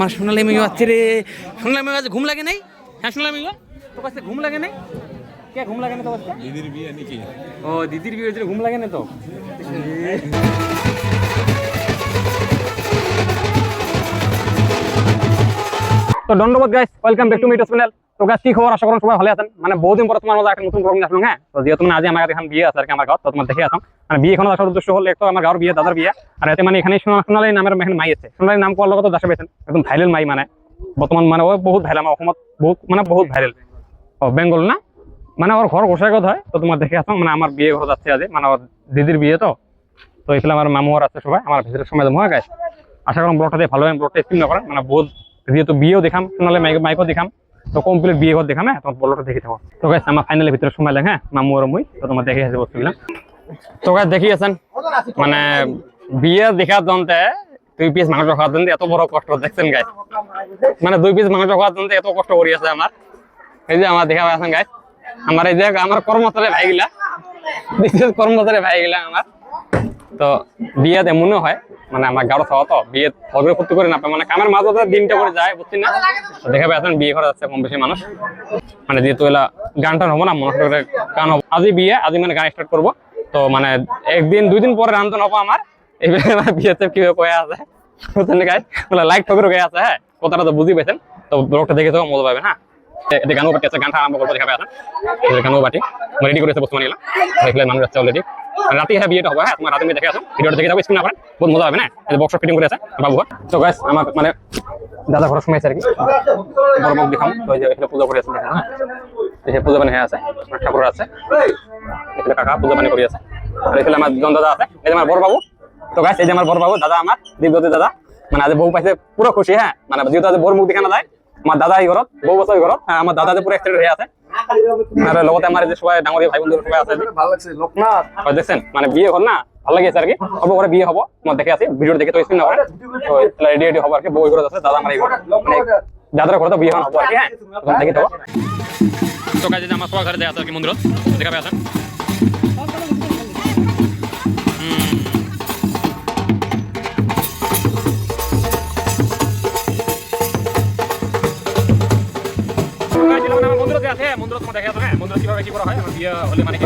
আমার সোনালি মেয়ে আছে রে। সোনালি মেয়ে আছে, ঘুম লাগে নাই? হ্যাঁ সোনালি মেয়ে, তোর কাছে ঘুম লাগে নাই? কে ঘুম লাগে না তোর কাছে? দিদির বিয়ে নাকি? ও দিদির বিয়ে হয়েছিল, ঘুম লাগে না তো? তো ধন্যবাদ guys, welcome back to meet channel. তো গাইস কি খবর? আশা করুন সবাই ভালো আছেন। মানে বহুদিন পর তোমার মধ্যে একটা নতুন প্রোগ্রাম আসলো। হ্যাঁ, তো যেহেতু মানে আজ আমার এখানে বিয়ে আছে আর কি আমার গাঁও, তো তোমার দেখে আসলাম। মানে বিয়ে এখানে আসার উদ্দেশ্য হলো, এক তো আমার গাঁর বিয়ে, দাদার বিয়ে, আর এতে মানে এখানে সোনালী নামের এখানে মাই আছে। সোনালী নাম কোয়ার লগত দেখা পেয়েছেন, একদম ভাইরাল মাই, মানে বর্তমান মানে ও বহুত ভাইরাল, আমার অসমত বহুত ভাইরাল। ও বেঙ্গল না, মানে ওর ঘর গোসাইগত হয়। তো তোমার দেখে আসলাম, মানে আমার বিয়ে ঘর যাচ্ছে আজ, মানে ওর দিদির বিয়ে। তো এখানে আমার মামুয়ার আছে সবাই, আমার ভিতরের সময় দেবো। হ্যাঁ গাইস, আশা করুন ব্লগটা দিয়ে ভালো হয়, ব্লগটা স্ক্রিন না করেন। মানে বহুত যেহেতু বিয়েও দেখাম, সোনালী মাইকও দেখাম, তো কমপ্লিট বিয়ে ঘর দেখাম। হ্যাঁ, তোমার ব্লগটা দেখে থাকো। তো গাইস আমার ফাইনালি ভিতরে সময় লাগে। হ্যাঁ, মামু আর মুই, তো তোমার দেখে আসে বসছিলাম। তো গাইস দেখিয়েছেন, মানে বিয়ে দেখার জন্যে 2 পিস মাংস খাওয়ার জন্য এত বড় কষ্ট দেখছেন গাইস। মানে 2 পিস মাংস খাওয়ার জন্য এত কষ্ট করিয়েছে আমার। এই যে আমার দেখা পাচ্ছেন গাইস, আমার এই যে আমার কর্মস্থলে ভাইগুলা, বিশেষ কর্মস্থলে ভাইগুলা আমার। তো বিয়েতে মনে হয় মানে আমার গাড়ো খাওয়া, তো বিয়ে ফগরে ফুর্তি করে না পায়, মানে কামের মাঝে দিনটা করে যায়, বুঝছি না। দেখা পাচ্ছেন বিয়ে ঘরে যাচ্ছে কম বেশি মানুষ। মানে যেহেতু এলা গান টান হবো না, মনে করে গান হবো। আজই বিয়ে, আজই মানে গান স্টার্ট করবো। তো মানে 1 দিন পরে রান্ধন হবো আমার। এইভাবে আমার বিয়েতে কিভাবে কয়ে আছে বুঝছেন গাইস, মানে লাইক ঠগরে গয়ে আছে। হ্যাঁ, কথাটা তো বুঝি পেয়েছেন। তো ব্লগটা দেখে তো মজা পাবেন। হ্যাঁ, এটা গানও বাটি আছে, গানটা আরম্ভ করবো। দেখা পাচ্ছেন গানও বাটি রেডি করেছে বসে মানিলাম, দেখলে মানুষ যাচ্ছে অলরেডি। রাতে হ্যাঁ বিয়েটা হবে। হ্যাঁ, তোমার রাতে দেখে আসো, ভিডিওটা দেখে যাবো, স্ক্রিন না করেন, বহুত মজা হবে। না বক্স ফিটিং করে আছে বাবু। তো গাইস আমার মানে দাদা ঘরের সময় আছে আর কি, বড় মুখ দেখাম। তো এই যে এখানে পূজা করে আছে, হ্যাঁ এই পূজা পানি হয়ে আছে, ঠাকুর আছে এখানে, কাকা পূজা পানি করে আছে। আর এখানে আমার জন দাদা আছে, এই যে আমার বড় বাবু। তো গাইস এই যে আমার বড় বাবু, দাদা আমার দীপজ্যোতি দাদা, মানে আজ বউ পাইছে, পুরো খুশি। হ্যাঁ, মানে যেহেতু আজ বড় মুখ দেখানো যায়, আমার দাদা এই ঘরত, বউ বছর এই ঘরত। হ্যাঁ, আমার দাদা যে পুরো এক্সিডেন্ট হয়ে আছে, আর লগতে আমার যে সবাই ডাঙরিয়া ভাই বন্ধু সবাই আছে। ভালো লাগছে লোকনাথ, দেখছেন মানে বিয়ে ঘর না, ভালো লাগছে আর কি। হবো করে বিয়ে হবো, তোমার দেখে আসি, ভিডিও দেখে তো স্ক্রিন না করে। তো রেডি হবো আর কি, বউ ঘর আছে, দাদা আমার এই ঘর, মানে দাদার ঘরে তো বিয়ে হবো আর কি। হ্যাঁ, তখন দেখে দেবো। তো কাজে আমার সবার ঘরে দেখা আছে আর কি, মন্দির দেখা পেয়ে আসেন। মন্দির আছে, মন্দির তোমার দেখা যাবে। হ্যাঁ, মন্দির কিভাবে কি করা হয়, আমার বিয়ে হলে মানে কি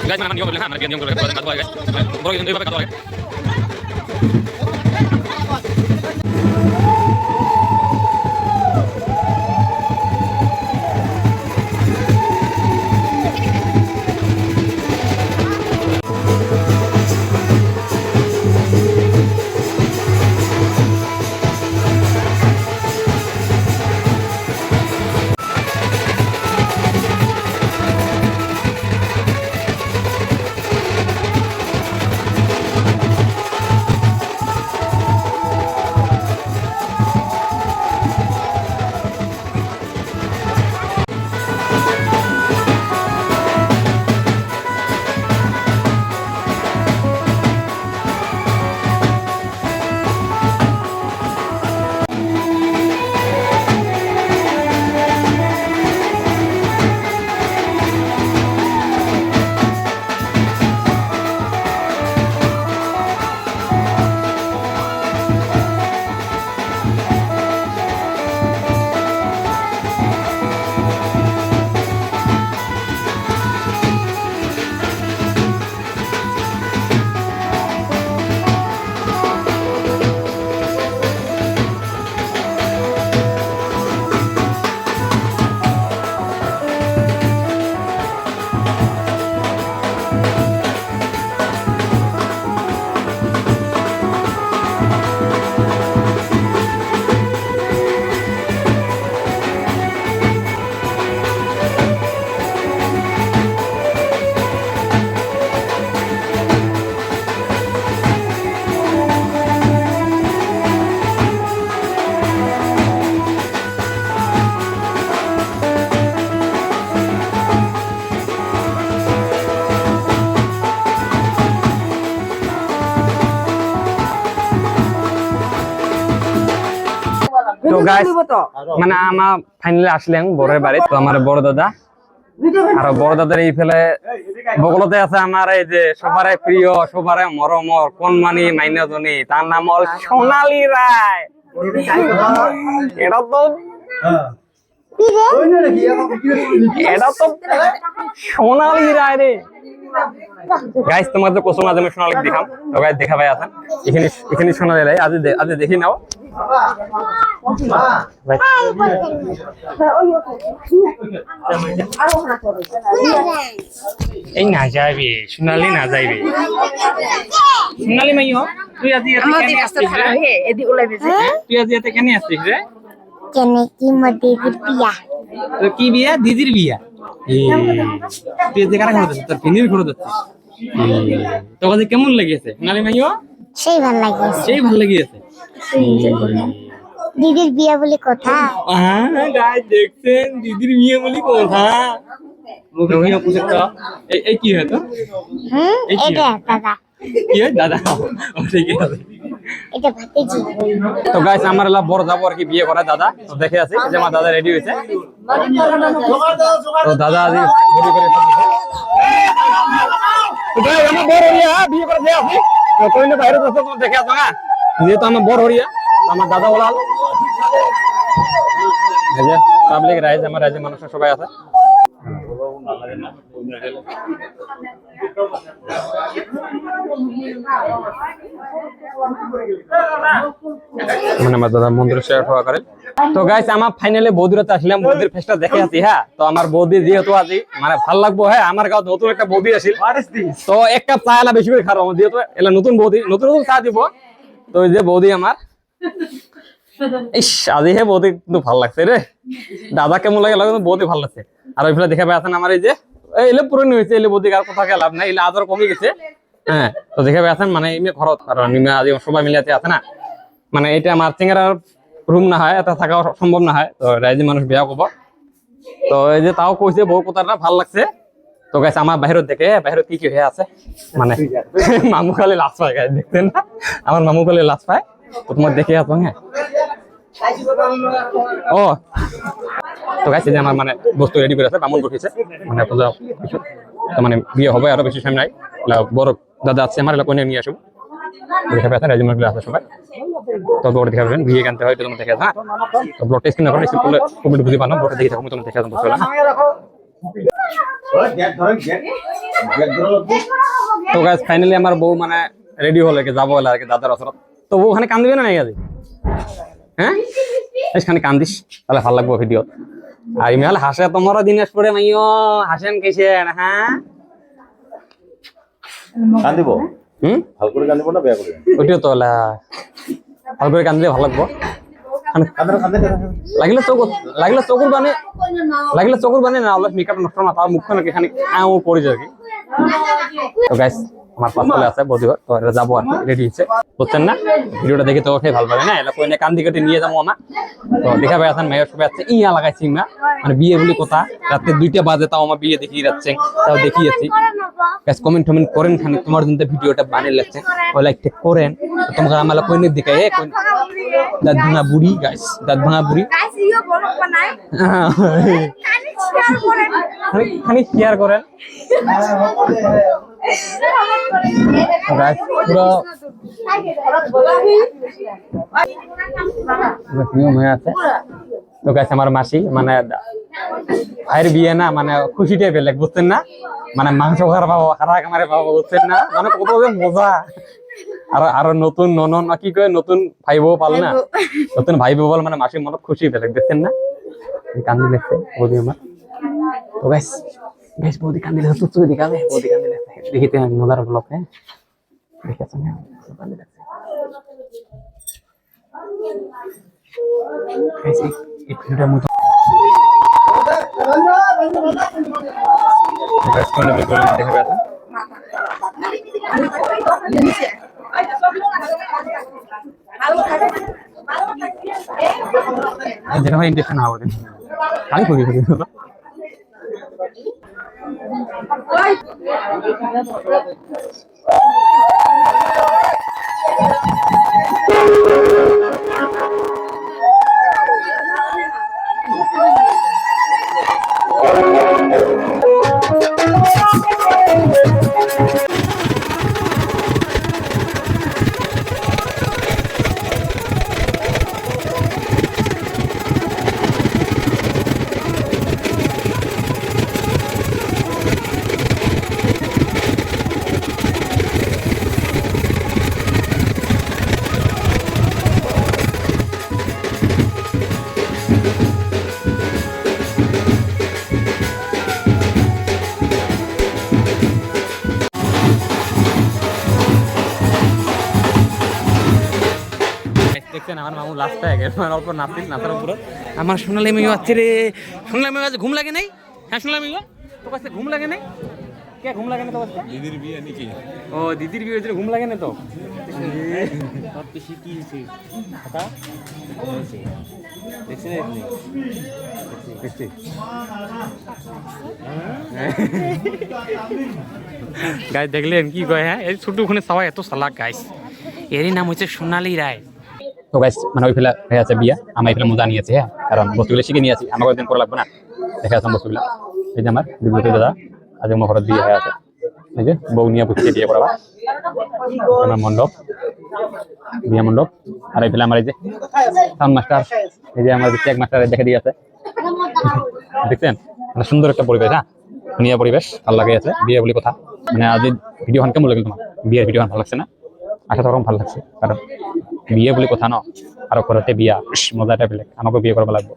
guys, mana niyo boleh, mana niyo boleh, guys, bro, ini apa kata guys? তো গাইস মানে আমার ফাইনালি আসলাম বড়ের বাড়ি। তো আমার বড় দাদা আর বড় দাদার এই ফেলে বগলতে আছে আমার এই যে সবারে প্রিয় সবারে মরমর কোনমানি মাইনাজনী, তার নাম হল সোনালী রায়। এটা তো সোনালী রায় রে গাইস। তোমাদের কোসম আজ আমি সোনালী দেখাম। তো গাইস দেখা ভাই আছেন এখানে এখানে সোনালী রায় আজ আজ দেখি নাও। এই না যাইবে সোনালী না যাইবে সোনালী মাইও তুই আজ এতে কেন আসছিস রে? কেনে কি দিদির বিয়া। তো কি বিয়া? দিদির বিয়া। তুই যে কারা খাওয়া তোর ফিনির করে দিচ্ছিস। তোকে কেমন লেগেছে সোনালী মাইও? সেই ভালো লাগিয়েছে। সেই ভালো লেগেছে। দিদির বিয়া বলে কথা। হ্যাঁ গাইস দেখছেন দিদির বিয়ে বলে কথা। মুখে পুষে তো এই কি হয় তো? এটা দাদা। কি হয় দাদা? ঠিক আছে। এটা ভাতিজি। তো গাইস আমার এলা বড় যাব আর কি বিয়ে করে দাদা। তো দেখে আছে যে আমার দাদা রেডি হয়েছে। তো দাদা আজ রেডি করে ফেলেছে। তো গাইস আমার বড় হরিয়া বিয়ে করে দেয়া আছে। তো কই না বাইরে দর্শক দেখে আছো না? যেহেতু আমার বড় হরিয়া আমার দাদা বলাল এই যে পাবলিক রাইজ আমার রাজ্যের মানুষ সবাই আছে। মানে আমার দাদা মন্দির শেয়ার হওয়া করে। তো গাইস আমার ফাইনালি বৌদিরাতে আসলাম, বৌদির ফেসটা দেখে আছি। হ্যাঁ তো আমার বৌদি যেহেতু আজি মানে ভাল লাগবো। হ্যাঁ আমার গাঁও নতুন একটা বৌদি আসিল, তো এক কাপ চা এলা বেশি করে খাবো আমার যেহেতু এলা নতুন বৌদি, নতুন নতুন চা দিব। তো ওই যে বৌদি আমার ইস আজি হে বৌদি কিন্তু ভাল লাগছে রে। দাদা কেমন লাগে লাগে বৌদি ভাল লাগছে। আর ওইগুলো দেখে পেয়েছেন আমার এই যে এলে পুরনো হয়েছে, এলে বৌদি আর কথা লাভ নাই, এলে আদর কমে গেছে। হ্যাঁ তো দেখে পেয়েছেন মানে এমনি ঘরত আর আজ সবাই মিলে আছে না, মানে এটা আমার চেঙ্গার রুম না হয় এটা থাকা সম্ভব না হয়। তো রাইজে মানুষ বিয়া করবো। তো এই যে তাও কইছে বউ কোথাটা ভাল লাগছে। তো গাইছে আমার বাহির দেখে বাহির কি কি হয়ে আছে মানে মামু খালি লাশ পায় গাইছে দেখতেন না, আমার মামু খালি লাশ পায়। তো তোমার দেখে আসবো। হ্যাঁ ও তো গাইছে যে আমার মানে বস্তু রেডি করে আছে, বামুন বসেছে মানে পূজা কিছু। তো মানে বিয়ে হবে আরো বেশি সময় নাই। বড় দাদা আছে আমার এলাকা নিয়ে আসবো দেখে পেয়েছেন রাইজে মানুষ আছে সবাই। তো ব্লড দেখে পাবেন বিয়ে আনতে হয় তো তোমরা দেখে হ্যাঁ। তো ব্লডটা স্ক্রিনে করে রিসিভ করলে কমেন্ট বুঝে পানো, ব্লডটা দেখে থাকো তোমরা দেখে আসবেন বুঝছো না। তো গাইস ফাইনালি আমার বউ মানে রেডি হলো কি যাবো আর কি দাদার অসরত। তো বউ ওখানে কান্দিবে না নাকি আজ? হ্যাঁ এখানে কান্দিস তাহলে ভালো লাগবো ভিডিও। আর ইমেল হাসে তোমারও দিনেশ পরে মাইও হাসেন কেছেন। হ্যাঁ কান্দিব ভাল করে কান্দিব না বেয়া করে? ওইটাও তো ভাল করে কান্দিলে ভালো লাগবো। লাগিলে চকুর বানে না অলপ মেকআপ নষ্ট না তার মুখখানে এখানে পড়ে যায় আর কি। তো গাইস আমার পাশে আছে বদিঘর, তো এটা যাবো আর কি রেডি হচ্ছে বুঝছেন না। ভিডিওটা দেখে তো ওঠে ভালো লাগে না, এলা কইনে কান্দি কাটি নিয়ে যাবো আমার। তো দেখা পাই আছেন মেয়ের সবাই আছে ইয়া লাগাইছি না মানে বিয়ে বলি কথা রাতে 2টা বাজে তাও আমার বিয়ে দেখিয়ে যাচ্ছেন, তাও দেখিয়েছি। গাইস কমেন্ট করেন খানি তোমার জন্য ভিডিওটা বানিয়ে লাগছে ওই লাইকটা করেন। তোমাকে আমার কইনে দিকে এ কই দাঁত ভাঙা বুড়ি গাইস, দাঁত ভাঙা বুড়ি খানি শেয়ার করেন পুরো হয়ে আছে। তো গাছ আমার মাসি মানে ভাইয়ের বিয়ে না মানে খুশিটাই বেলেগ বুঝছেন না, মানে মাংস খাওয়ার পাবো হারা কামারে পাবো বুঝছেন না, মানে কত যে মজা। আরো নতুন ননন কি কয় নতুন ভাই বউ পাল না, নতুন ভাই বউ বল মানে মাসির মনে খুশি বেলেগ দেখছেন না। কান্দি লেগছে বৌদি আমার। তো গাইস গাইস বৌদি কান্দি লেগছে তুই দেখাবে বৌদি কান্দি লেগছে দেখিতে মজার ব্লগ। হ্যাঁ দেখেছেন কান্দি লেগছে গাইস এই ভিডিওটা মতো গাইস কোন ভিডিও দেখে পাচ্ছেন যেটা হয় ইন্টেনশন হবে আমি করি দেখছেন আমার মামু লাস্ট হয়ে গেল আমার অল্প নাচছিল নাচার উপরে আমার সোনালি মেয়ে আছে রে সোনালি মেয়ে আছে ঘুম লাগে নাই হ্যাঁ সোনালি মেয়ে তোর কাছে ঘুম লাগে নাই কে ঘুম লাগে না তোর কাছে দিদির বিয়ে নাকি ও দিদির বিয়ে হয়েছিল ঘুম লাগে না তো তোর পিসি কি হয়েছে কথা দেখছি না দেখছি গাইস দেখলেন কি কয় হ্যাঁ এই ছোট ওখানে সবাই এত চালাক গাইস এরই নাম হচ্ছে সোনালি রায় তো গাইস মানে ওই ফেলা হয়ে আছে বিয়া আমি ফেলা মজা নিয়েছি হ্যাঁ কারণ বস্তুগুলো শিখে নিয়েছি আমাকে দিন করা লাগবে না দেখে আসলাম বস্তুগুলো এই যে আমার বিদ্যুৎ দাদা আজ মহরত বিয়ে হয়ে আছে এই যে বউ নিয়ে বুঝিয়ে বিয়ে করাবা আমার মণ্ডপ বিয়া মণ্ডপ আর এই ফেলা আমার এই যে সাউন্ড মাস্টার এই যে আমার চেক মাস্টার দেখে দিয়ে আছে দেখছেন মানে সুন্দর একটা পরিবেশ হ্যাঁ নিয়ে পরিবেশ ভালো লাগে আছে বিয়ে বলে কথা মানে আজ ভিডিও খান কেমন লাগলো তোমার বিয়ের ভিডিও ভালো লাগছে না আশা তখন ভালো লাগছে কারণ বিয়ে বলে কথা না আরো ঘরতে বিয়া মজাটা পেলে আমাকে বিয়ে করবা লাগবে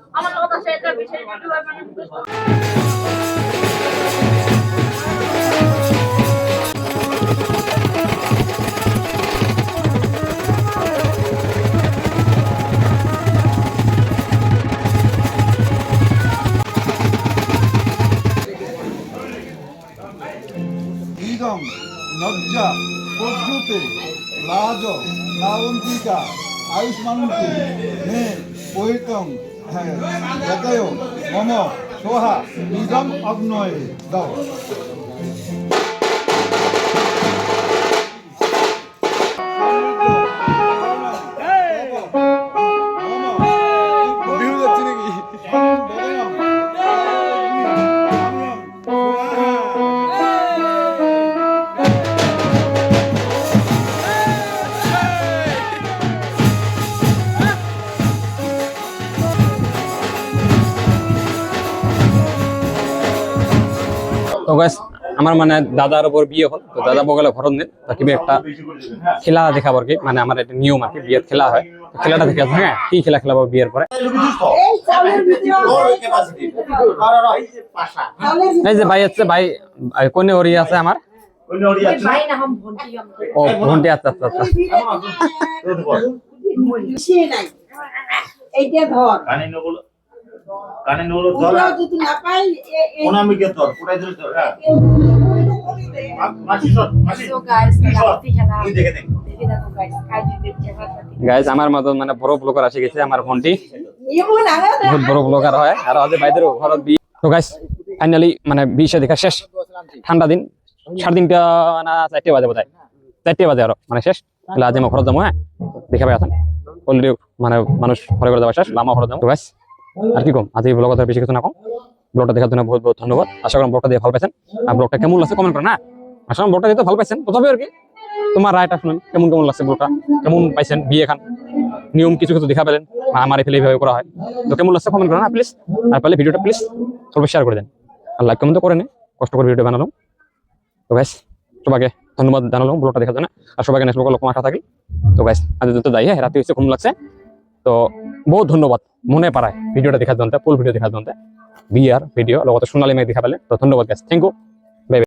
ইদং নজ্জা প্রদ্যুতে লাজ লাবন্তিকা আয়ুষ্মান্তি মে পৈতং যতয় মম সোহা ইদম অগ্নয়ে দাও তো গাইস আমার মানে দাদার উপর বিয়ে হল তো দাদা বগলে ঘরত নেই তাকে একটা খেলা দেখাবো আর কি মানে আমার একটা নিয়ম আর কি বিয়ের খেলা হয় খেলাটা দেখে আসবো হ্যাঁ কি খেলা খেলাবো বিয়ের পরে এই যে ভাই আছে ভাই কোনে ওরি আছে আমার ও ভন্টি আচ্ছা আচ্ছা আচ্ছা এইটা ধর কানে নলো ধর যদি না পাই ওনামিকে ধর কোটাই ধরে ধর হ্যাঁ মাসি সো গাইস তুই দেখে দেখ গাইস আমার মত মানে বড় ব্লগার আসি গেছে আমার ভন্টি ইমু না বহুত বড় ব্লগার হয় আর আজ ভাইদের ঘরত বিয়ে তো গাইস ফাইনালি মানে বিয়ে দেখা শেষ ঠান্ডা দিন 3:30 না 4 বাজে বোধহয় 4 বাজে আর মানে শেষ তাহলে আজ আমার ঘরত যাবো হ্যাঁ দেখে পাই আছেন অলরেডি মানে মানুষ ঘরে ঘরে যাওয়া শেষ লামা ঘরত যাবো তো গাইস আর কি কম আজ এই ব্লগটা বেশি কিছু না কম ব্লগটা দেখার জন্য বহুত বহুত ধন্যবাদ আশা করি ব্লগটা দিয়ে ভালো পাইছেন আর ব্লগটা কেমন লাগছে কমেন্ট করেন না আশা করি ব্লগটা দিতে ভালো পাইছেন তথাপি আর কি তোমার রায়টা শুনুন কেমন কেমন লাগছে ব্লগটা কেমন পাইছেন বিয়ে খান নিয়ম কিছু কিছু দেখা পেলেন আমার এফেলে এইভাবে করা হয় তো কেমন লাগছে কমেন্ট করেন না প্লিজ আর পারলে ভিডিওটা প্লিজ সবাই শেয়ার করে দেন আর লাইক কমেন্ট তো করে নে কষ্ট করে ভিডিও বানালাম তো গাইস সবাইকে ধন্যবাদ জানালাম ব্লগটা দেখার জন্য আর সবাইকে নেক্সট ব্লগে লক্ষ্য আশা থাকি তো গাইস আজ তো যাই হ্যাঁ রাতে হচ্ছে ঘুম লাগছে তো বহুত ধন্যবাদ মনে পারায় ভিডিওটা দেখার জন্য ফুল ভিডিও দেখার জন্য বিয়ার ভিডিও লগত সোনালী মেঘ দেখা পেলে তো ধন্যবাদ গাইস থ্যাংক ইউ